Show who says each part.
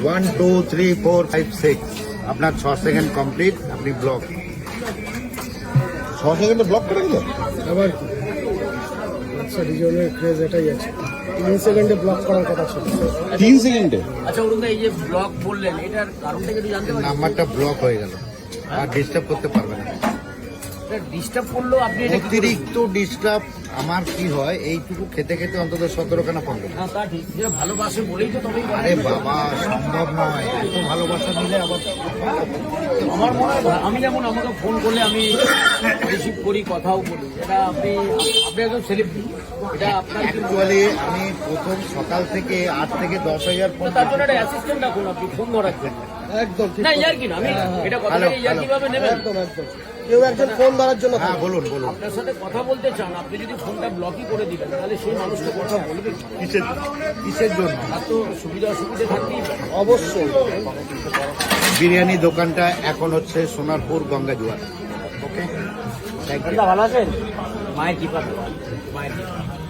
Speaker 1: 1 2 3 4 5 6 আপনার 6 second complete, আপনি block.
Speaker 2: 6 সেকেন্ডে ব্লক করে দিল।
Speaker 3: আবার কি আচ্ছা, রিজনের ক্রেজ এটাই আছে। 3 সেকেন্ডে ব্লক করার কথা ছিল।
Speaker 2: 3 সেকেন্ডে।
Speaker 4: আচ্ছা ওরকম এই যে ব্লক বললেন, এটার কারণটা কি জানতে পারি?
Speaker 1: নাম্বারটা ব্লক হয়ে গেল, আর ডিস্টার্ব করতে পারবে না।
Speaker 4: ডিস্টার্ব করলেও আপনি এটা কি করে-
Speaker 1: অতিরিক্ত ডিস্টার্ব আমার কি হয়, এইটুকু খেতে খেতে অন্তত 17খানা পড়বে।
Speaker 4: হ্যাঁ তা ঠিক, যেটা ভালোবাসে বলেই তো তবেই করে।
Speaker 1: আরে বাবা, সম্ভব নয়, এত ভালোবাসা নিলে আবার
Speaker 4: আমার মনে হয় আমি যেমন আমাকে ফোন করলে আমি রিসিভ করি, কথাও বলি, এটা আপনি একজন সেলিব্রিটি, এটা আপনার কি-
Speaker 1: অ্যাকচুয়ালি আমি প্রথম সকাল থেকে 8 থেকে 10,000 ফোন।
Speaker 4: তার জন্য একটা অ্যাসিস্ট্যান্ট রাখুন আপনি ফোন ধরার জন্য।
Speaker 3: একদম ঠিক
Speaker 4: না
Speaker 3: কথা।
Speaker 4: ইয়ার কি না, আমি এটা কথা
Speaker 1: হ্যালো,
Speaker 4: ইয়ার কিভাবে নেবেন?
Speaker 3: একদম একদম। কেউ একজন ফোন ধরার জন্য
Speaker 1: হ্যাঁ
Speaker 3: থাকে।
Speaker 1: বলুন বলুন,
Speaker 4: আপনার সাথে কথা বলতে চান, আপনি যদি ফোনটা ব্লকই করে দিবেন তাহলে সেই মানুষটা কথা বলবে কি?
Speaker 1: কিসের কিসের জন্য?
Speaker 4: আর তো সুবিধা অসুবিধা থাকতেই পারে।
Speaker 3: অবশ্যই।
Speaker 1: বিরিয়ানি দোকানটা এখন হচ্ছে সোনারপুর গঙ্গাজুয়ার। ওকে, থ্যাংক ইউ।
Speaker 4: ভালো আছেন? মায়ের কৃপা, মায়ের কৃপা।